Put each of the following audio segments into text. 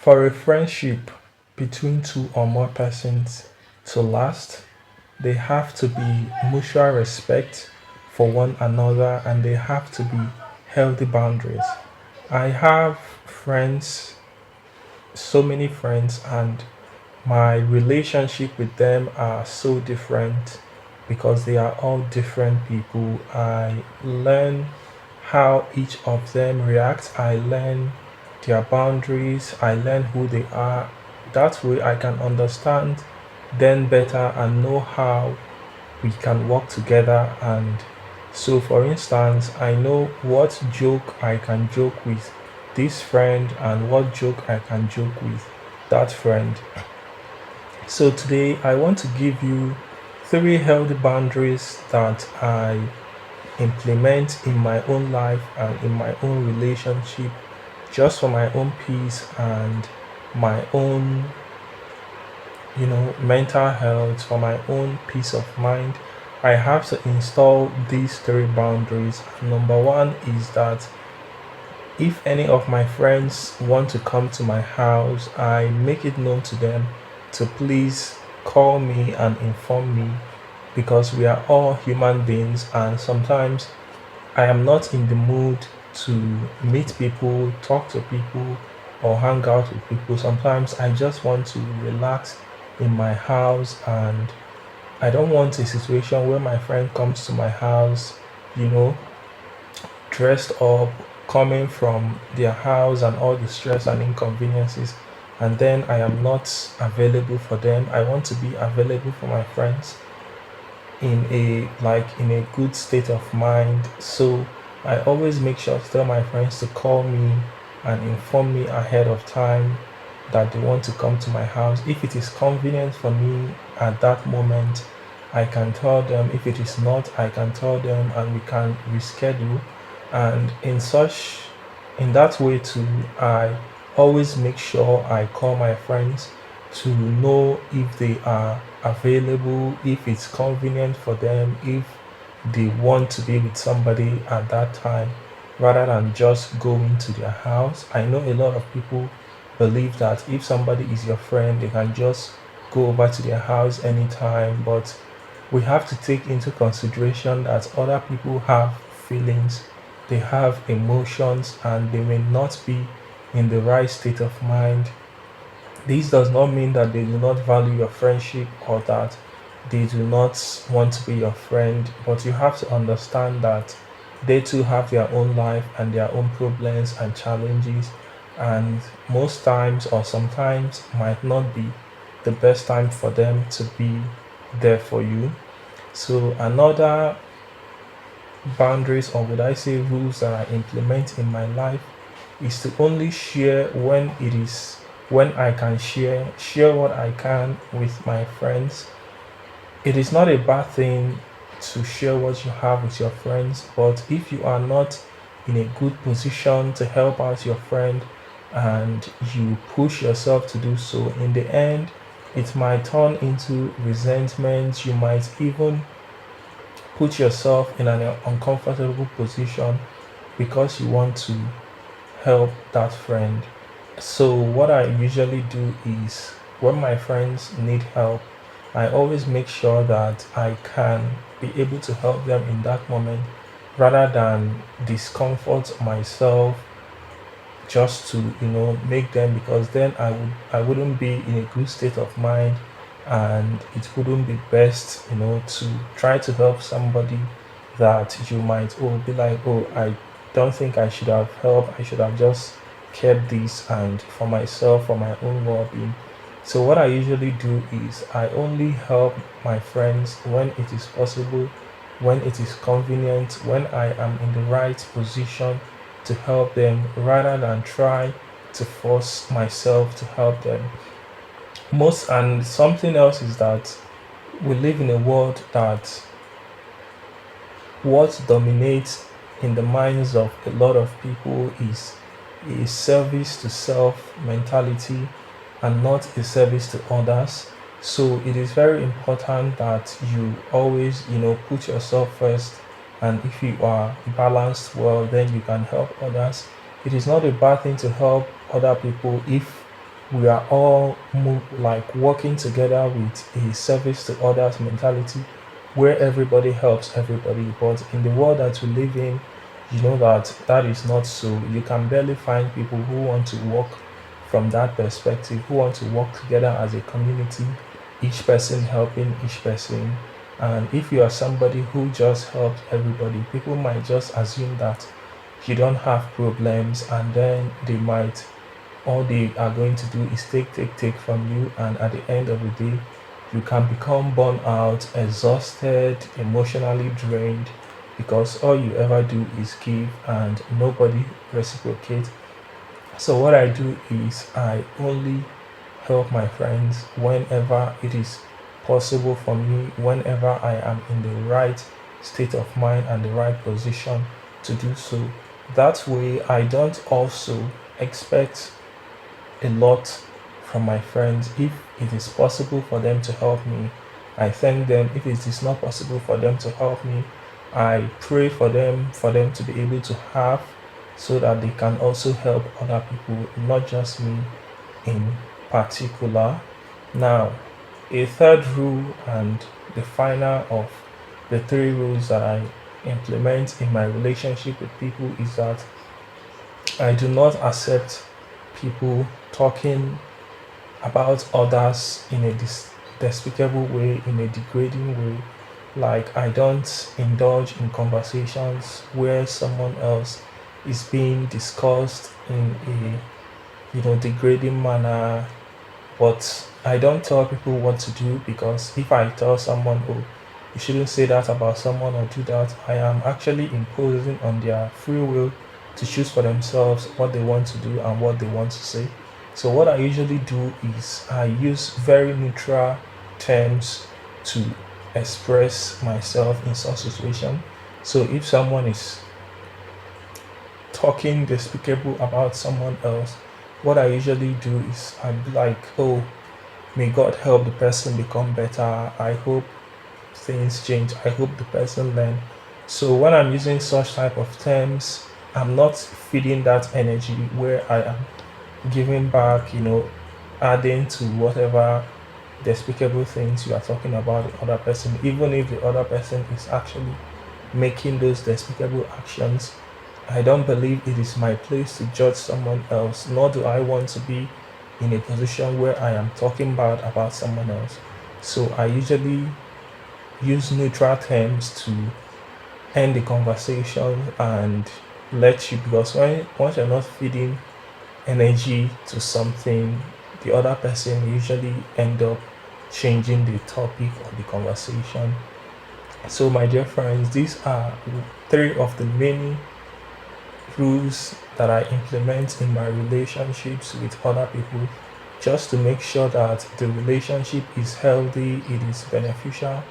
For a friendship between two or more persons to last, they have to be mutual respect for one another and they have to be healthy boundaries. I have friends, so many friends, and my relationship with them are so different because they are all different people. I learn how each of them reacts. I learn their boundaries. I learn who they are. That way I can understand them better and know how we can work together. And so for instance, I know what joke I can joke with this friend and what joke I can joke with that friend. So today I want to give you three healthy boundaries that I implement in my own life and in my own relationship just for my own peace and my own, mental health, for my own peace of mind. I have to install these three boundaries. Number one is that if any of my friends want to come to my house, I make it known to them to please call me and inform me because we are all human beings and sometimes I am not in the mood to meet people, talk to people, or hang out with people. Sometimes I just want to relax in my house and I don't want a situation where my friend comes to my house, you know, dressed up, coming from their house and all the stress and inconveniences, and then I am not available for them. I want to be available for my friends in a good state of mind. So I always make sure to tell my friends to call me and inform me ahead of time that they want to come to my house. If it is convenient for me at that moment, I can tell them. If it is not, I can tell them and we can reschedule. And in that way too, I always make sure I call my friends to know if they are available, if it's convenient for them, if they want to be with somebody at that time rather than just going to their house. I know a lot of people believe that if somebody is your friend, they can just go over to their house anytime, but we have to take into consideration that other people have feelings, they have emotions, and they may not be in the right state of mind. This does not mean that they do not value your friendship or that they do not want to be your friend, but you have to understand that they too have their own life and their own problems and challenges, and most times or sometimes might not be the best time for them to be there for you. So, another boundaries, or would I say rules that I implement in my life is to only share when I can share what I can with my friends. It is not a bad thing to share what you have with your friends, but if you are not in a good position to help out your friend and you push yourself to do so, in the end, it might turn into resentment. You might even put yourself in an uncomfortable position because you want to help that friend. So, what I usually do is when my friends need help, I always make sure that I can be able to help them in that moment rather than discomfort myself just to make them, because then I wouldn't be in a good state of mind and it wouldn't be best to try to help somebody that you might be like, oh, I don't think I should have helped, I should have just kept this and for myself, for my own well-being. So what I usually do is I only help my friends when it is possible, when it is convenient, when I am in the right position to help them rather than try to force myself to help them. Most and something else is that we live in a world that what dominates in the minds of a lot of people is a service to self mentality and not a service to others. So it is very important that you always, put yourself first. And if you are balanced well, then you can help others. It is not a bad thing to help other people if we are all like working together with a service to others mentality where everybody helps everybody. But in the world that we live in, you know that that is not so. You can barely find people who want to work from that perspective, who want to work together as a community, each person helping each person. And if you are somebody who just helps everybody, people might just assume that you don't have problems, and then they might, all they are going to do is take from you, and at the end of the day you can become burnt out, exhausted, emotionally drained, because all you ever do is give and nobody reciprocates. So what I do is I only help my friends whenever it is possible for me, whenever I am in the right state of mind and the right position to do so. That way I don't also expect a lot from my friends. If it is possible for them to help me, I thank them. If it is not possible for them to help me, I pray for them to be able to have, so that they can also help other people, not just me in particular. Now, a third rule, and the final of the three rules that I implement in my relationship with people, is that I do not accept people talking about others in a despicable way, in a degrading way. Like, I don't indulge in conversations where someone else is being discussed in a degrading manner. But I don't tell people what to do, because if I tell someone, oh, you shouldn't say that about someone or do that, I am actually imposing on their free will to choose for themselves what they want to do and what they want to say. So what I usually do is I use very neutral terms to express myself in such situation. So if someone is talking despicable about someone else, what I usually do is I'm like, oh, may God help the person become better. I hope things change. I hope the person learn. So when I'm using such type of terms, I'm not feeding that energy where I am giving back, adding to whatever despicable things you are talking about the other person, even if the other person is actually making those despicable actions. I don't believe it is my place to judge someone else, nor do I want to be in a position where I am talking bad about someone else. So I usually use neutral terms to end the conversation and let you, because once you're not feeding energy to something, the other person usually end up changing the topic of the conversation. So my dear friends, these are three of the many rules that I implement in my relationships with other people, just to make sure that the relationship is healthy, it is beneficial.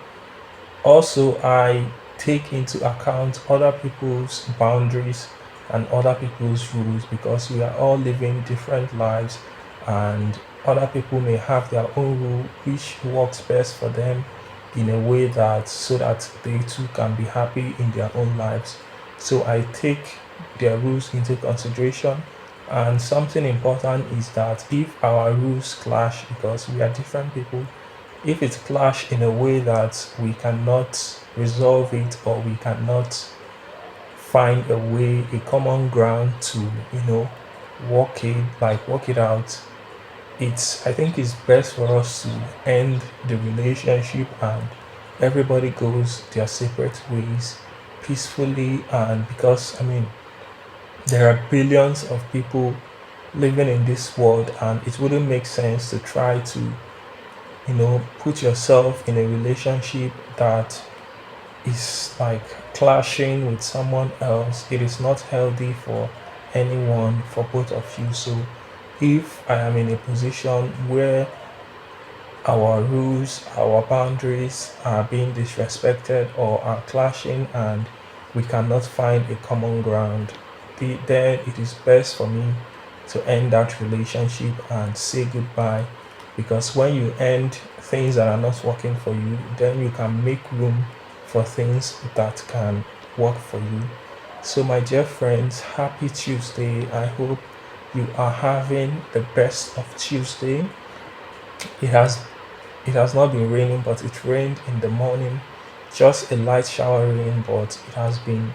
Also, I take into account other people's boundaries and other people's rules, because we are all living different lives, and other people may have their own rule which works best for them in a way that, so that they too can be happy in their own lives. So I take their rules into consideration. And something important is that if our rules clash, because we are different people, if it clash in a way that we cannot resolve it, or we cannot find a way, a common ground to, work it out, it's I think it's best for us to end the relationship, and everybody goes their separate ways peacefully. And because, I mean, there are billions of people living in this world, and it wouldn't make sense to try to, put yourself in a relationship that is like clashing with someone else. It is not healthy for anyone, for both of you. So if I am in a position where our rules, our boundaries are being disrespected or are clashing, and we cannot find a common ground, then it is best for me to end that relationship and say goodbye. Because when you end things that are not working for you, then you can make room for things that can work for you. So, my dear friends, happy Tuesday. I hope you are having the best of Tuesday. It has it has not been raining, but it rained in the morning. Just a light shower rain, but it has been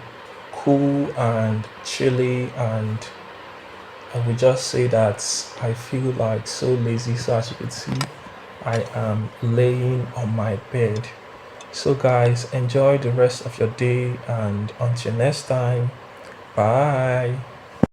cool and chilly, and I would just say that I feel like so lazy. So as you can see, I am laying on my bed. So guys, enjoy the rest of your day, and until next time, bye.